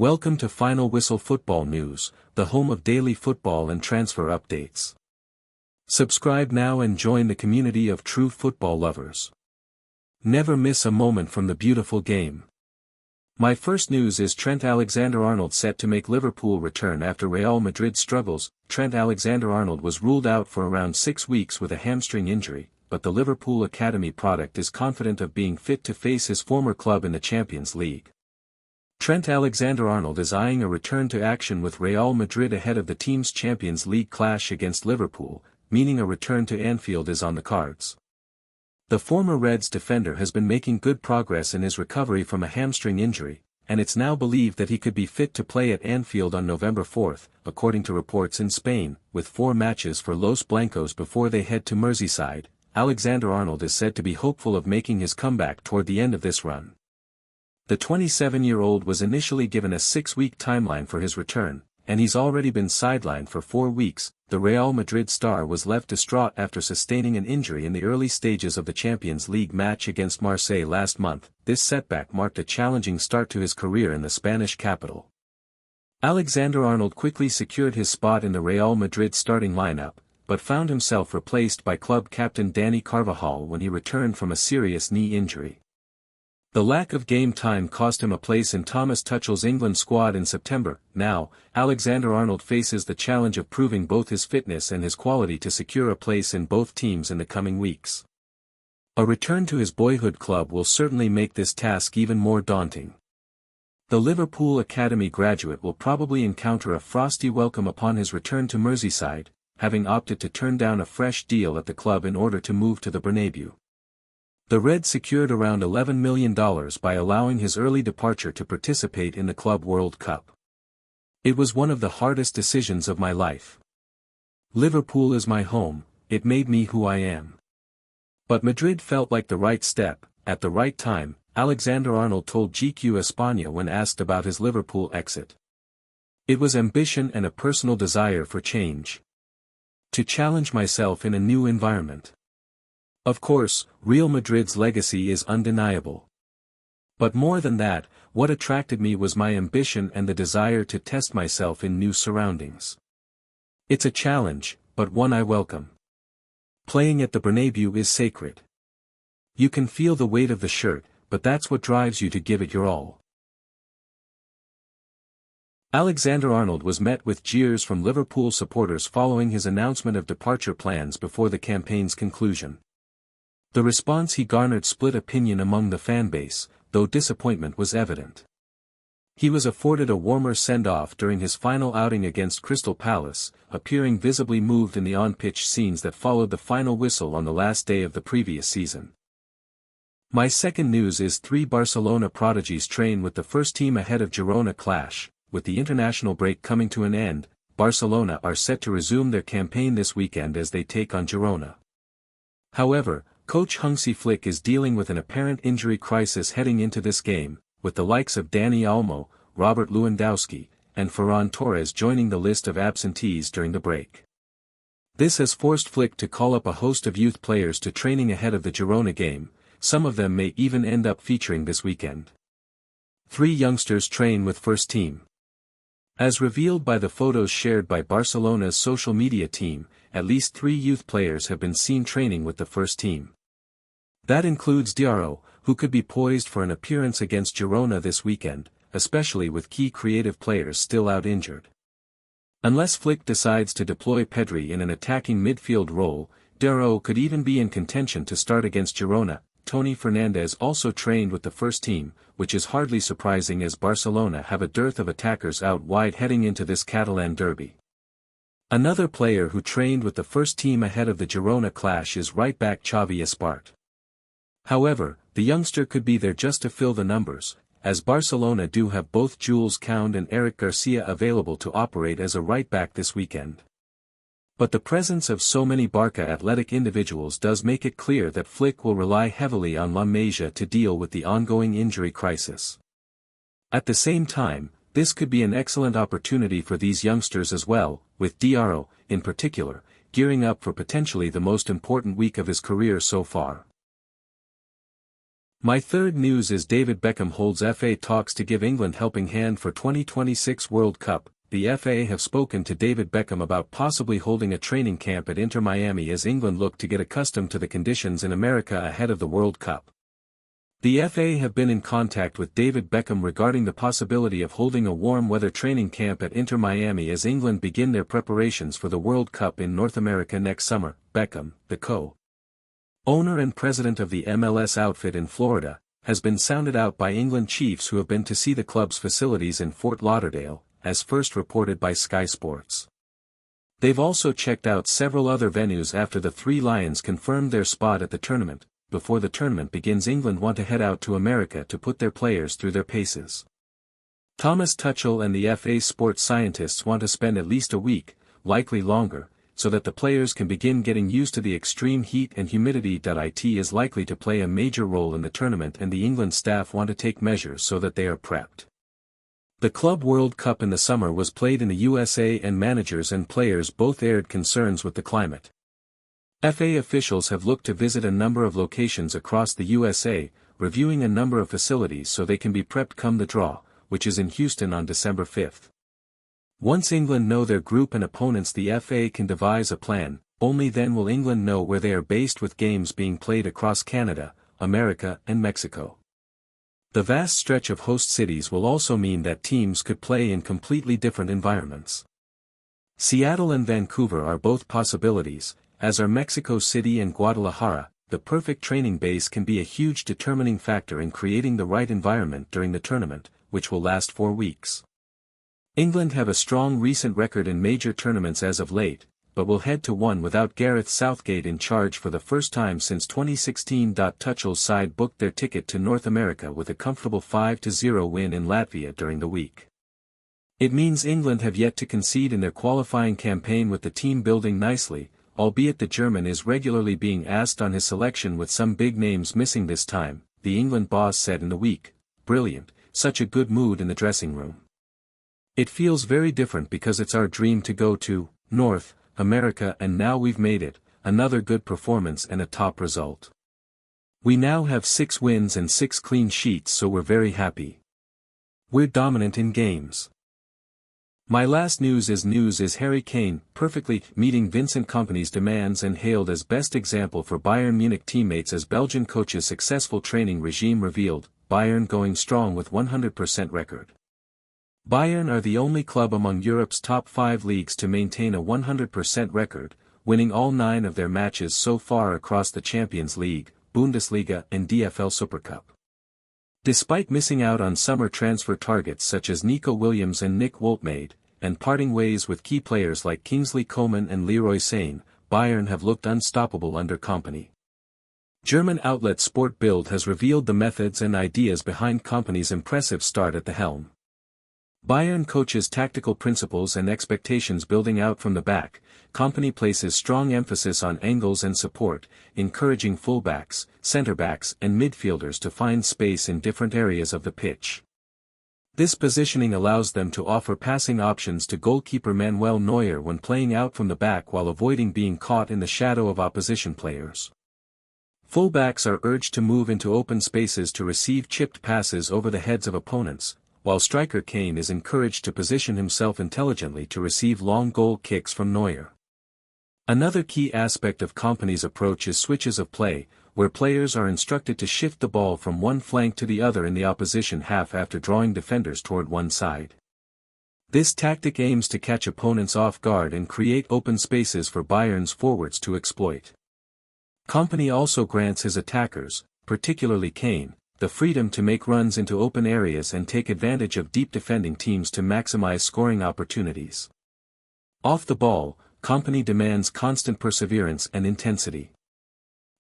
Welcome to Final Whistle Football News, the home of daily football and transfer updates. Subscribe now and join the community of true football lovers. Never miss a moment from the beautiful game. My first news is Trent Alexander-Arnold set to make Liverpool return after Real Madrid struggles. Trent Alexander-Arnold was ruled out for around 6 weeks with a hamstring injury, but the Liverpool Academy product is confident of being fit to face his former club in the Champions League. Trent Alexander-Arnold is eyeing a return to action with Real Madrid ahead of the team's Champions League clash against Liverpool, meaning a return to Anfield is on the cards. The former Reds defender has been making good progress in his recovery from a hamstring injury, and it's now believed that he could be fit to play at Anfield on November 4, according to reports in Spain. With 4 matches for Los Blancos before they head to Merseyside, Alexander-Arnold is said to be hopeful of making his comeback toward the end of this run. The 27-year-old was initially given a 6-week timeline for his return, and he's already been sidelined for 4 weeks. The Real Madrid star was left distraught after sustaining an injury in the early stages of the Champions League match against Marseille last month. This setback marked a challenging start to his career in the Spanish capital. Alexander-Arnold quickly secured his spot in the Real Madrid starting lineup, but found himself replaced by club captain Dani Carvajal when he returned from a serious knee injury. The lack of game time cost him a place in Thomas Tuchel's England squad in September. Now, Alexander-Arnold faces the challenge of proving both his fitness and his quality to secure a place in both teams in the coming weeks. A return to his boyhood club will certainly make this task even more daunting. The Liverpool Academy graduate will probably encounter a frosty welcome upon his return to Merseyside, having opted to turn down a fresh deal at the club in order to move to the Bernabeu. The Reds secured around $11 million by allowing his early departure to participate in the Club World Cup. It was one of the hardest decisions of my life. Liverpool is my home, it made me who I am. But Madrid felt like the right step, at the right time, Alexander-Arnold told GQ España when asked about his Liverpool exit. It was ambition and a personal desire for change. To challenge myself in a new environment. Of course, Real Madrid's legacy is undeniable. But more than that, what attracted me was my ambition and the desire to test myself in new surroundings. It's a challenge, but one I welcome. Playing at the Bernabeu is sacred. You can feel the weight of the shirt, but that's what drives you to give it your all. Alexander-Arnold was met with jeers from Liverpool supporters following his announcement of departure plans before the campaign's conclusion. The response he garnered split opinion among the fanbase, though disappointment was evident. He was afforded a warmer send-off during his final outing against Crystal Palace, appearing visibly moved in the on-pitch scenes that followed the final whistle on the last day of the previous season. My second news is 3 Barcelona prodigies train with the first team ahead of Girona clash. With the international break coming to an end, Barcelona are set to resume their campaign this weekend as they take on Girona. However, coach Hansi Flick is dealing with an apparent injury crisis heading into this game, with the likes of Dani Olmo, Robert Lewandowski, and Ferran Torres joining the list of absentees during the break. This has forced Flick to call up a host of youth players to training ahead of the Girona game. Some of them may even end up featuring this weekend. 3 youngsters train with first team. As revealed by the photos shared by Barcelona's social media team, at least 3 youth players have been seen training with the first team. That includes Diarra, who could be poised for an appearance against Girona this weekend, especially with key creative players still out injured. Unless Flick decides to deploy Pedri in an attacking midfield role, Diarra could even be in contention to start against Girona. Toni Fernandes also trained with the first team, which is hardly surprising as Barcelona have a dearth of attackers out wide heading into this Catalan derby. Another player who trained with the first team ahead of the Girona clash is right-back Xavi Espart. However, the youngster could be there just to fill the numbers, as Barcelona do have both Jules Koundé and Eric Garcia available to operate as a right-back this weekend. But the presence of so many Barca athletic individuals does make it clear that Flick will rely heavily on La Masia to deal with the ongoing injury crisis. At the same time, this could be an excellent opportunity for these youngsters as well, with Diarra, in particular, gearing up for potentially the most important week of his career so far. My third news is David Beckham holds FA talks to give England helping hand for 2026 World Cup. The FA have spoken to David Beckham about possibly holding a training camp at Inter Miami as England look to get accustomed to the conditions in America ahead of the World Cup. The FA have been in contact with David Beckham regarding the possibility of holding a warm weather training camp at Inter Miami as England begin their preparations for the World Cup in North America next summer. Beckham, the co-owner and president of the MLS outfit in Florida, has been sounded out by England chiefs who have been to see the club's facilities in Fort Lauderdale, as first reported by Sky Sports. They've also checked out several other venues after the Three Lions confirmed their spot at the tournament. Before the tournament begins, England want to head out to America to put their players through their paces. Thomas Tuchel and the FA sports scientists want to spend at least a week, likely longer, so that the players can begin getting used to the extreme heat and humidity. It is likely to play a major role in the tournament, and the England staff want to take measures so that they are prepped. The Club World Cup in the summer was played in the USA, and managers and players both aired concerns with the climate. FA officials have looked to visit a number of locations across the USA, reviewing a number of facilities so they can be prepped come the draw, which is in Houston on December 5. Once England know their group and opponents, the FA can devise a plan. Only then will England know where they are based, with games being played across Canada, America and Mexico. The vast stretch of host cities will also mean that teams could play in completely different environments. Seattle and Vancouver are both possibilities, as are Mexico City and Guadalajara. The perfect training base can be a huge determining factor in creating the right environment during the tournament, which will last 4 weeks. England have a strong recent record in major tournaments as of late, but will head to one without Gareth Southgate in charge for the first time since 2016. Tuchel's side booked their ticket to North America with a comfortable 5-0 win in Latvia during the week. It means England have yet to concede in their qualifying campaign, with the team building nicely, albeit the German is regularly being asked on his selection, with some big names missing this time. The England boss said in the week, "Brilliant, such a good mood in the dressing room. It feels very different because it's our dream to go to North America, and now we've made it, another good performance and a top result. We now have 6 wins and 6 clean sheets, so we're very happy. We're dominant in games." My last news is Harry Kane, perfectly meeting Vincent Kompany's demands and hailed as best example for Bayern Munich teammates as Belgian coach's successful training regime revealed. Bayern going strong with 100% record. Bayern are the only club among Europe's top 5 leagues to maintain a 100% record, winning all 9 of their matches so far across the Champions League, Bundesliga and DFL Supercup. Despite missing out on summer transfer targets such as Nico Williams and Nick Woltmade, and parting ways with key players like Kingsley Coman and Leroy Sane, Bayern have looked unstoppable under Kompany. German outlet Sport Bild has revealed the methods and ideas behind Kompany's impressive start at the helm. Bayern coaches tactical principles and expectations building out from the back. Kompany places strong emphasis on angles and support, encouraging fullbacks, centre-backs and midfielders to find space in different areas of the pitch. This positioning allows them to offer passing options to goalkeeper Manuel Neuer when playing out from the back while avoiding being caught in the shadow of opposition players. Fullbacks are urged to move into open spaces to receive chipped passes over the heads of opponents, while striker Kane is encouraged to position himself intelligently to receive long goal kicks from Neuer. Another key aspect of Kompany's approach is switches of play, where players are instructed to shift the ball from one flank to the other in the opposition half after drawing defenders toward one side. This tactic aims to catch opponents off guard and create open spaces for Bayern's forwards to exploit. Kompany also grants his attackers, particularly Kane, the freedom to make runs into open areas and take advantage of deep defending teams to maximize scoring opportunities. Off the ball, Kompany demands constant perseverance and intensity.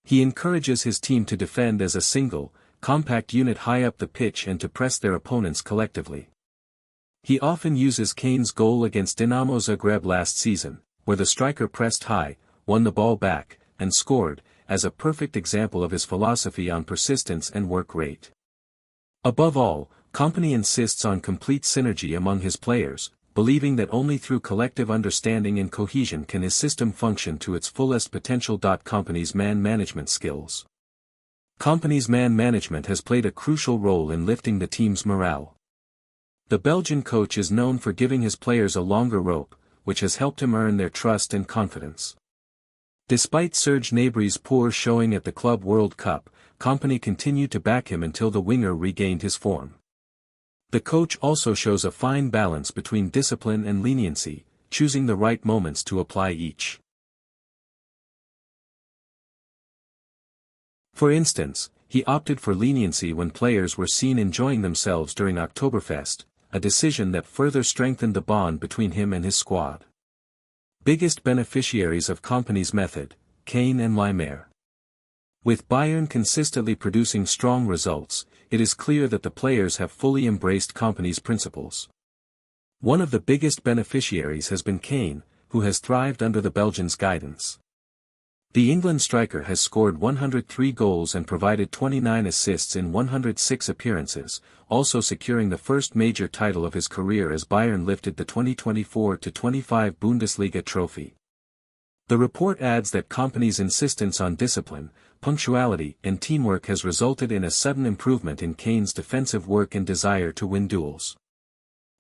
He encourages his team to defend as a single, compact unit high up the pitch and to press their opponents collectively. He often uses Kane's goal against Dinamo Zagreb last season, where the striker pressed high, won the ball back, and scored, as a perfect example of his philosophy on persistence and work rate. Above all, Kompany insists on complete synergy among his players, believing that only through collective understanding and cohesion can his system function to its fullest potential. Kompany's man management skills. Kompany's man management has played a crucial role in lifting the team's morale. The Belgian coach is known for giving his players a longer rope, which has helped him earn their trust and confidence. Despite Serge Gnabry's poor showing at the Club World Cup, Kompany continued to back him until the winger regained his form. The coach also shows a fine balance between discipline and leniency, choosing the right moments to apply each. For instance, he opted for leniency when players were seen enjoying themselves during Oktoberfest, a decision that further strengthened the bond between him and his squad. Biggest beneficiaries of Kompany's method, Kane and Lemaire. With Bayern consistently producing strong results, it is clear that the players have fully embraced Kompany's principles. One of the biggest beneficiaries has been Kane, who has thrived under the Belgians' guidance. The England striker has scored 103 goals and provided 29 assists in 106 appearances, also securing the first major title of his career as Bayern lifted the 2024-25 Bundesliga trophy. The report adds that Kompany's insistence on discipline, punctuality and teamwork has resulted in a sudden improvement in Kane's defensive work and desire to win duels.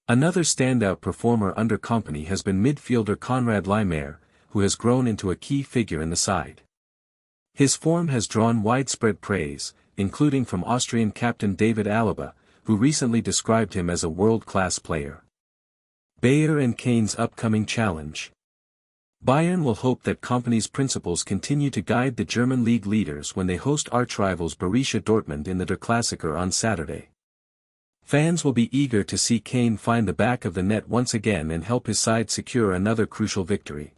Another standout performer under Kompany has been midfielder Konrad Lemaire, who has grown into a key figure in the side. His form has drawn widespread praise, including from Austrian captain David Alaba, who recently described him as a world-class player. Bayer and Kane's upcoming challenge. Bayern will hope that Kompany's principles continue to guide the German league leaders when they host archrivals Borussia Dortmund in the Der Klassiker on Saturday. Fans will be eager to see Kane find the back of the net once again and help his side secure another crucial victory.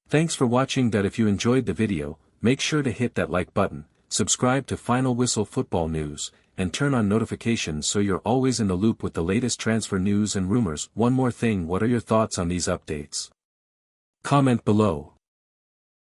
Thanks for watching. If you enjoyed the video, make sure to hit that like button, subscribe to Final Whistle Football News, and turn on notifications so you're always in the loop with the latest transfer news and rumors. One more thing, what are your thoughts on these updates? Comment below.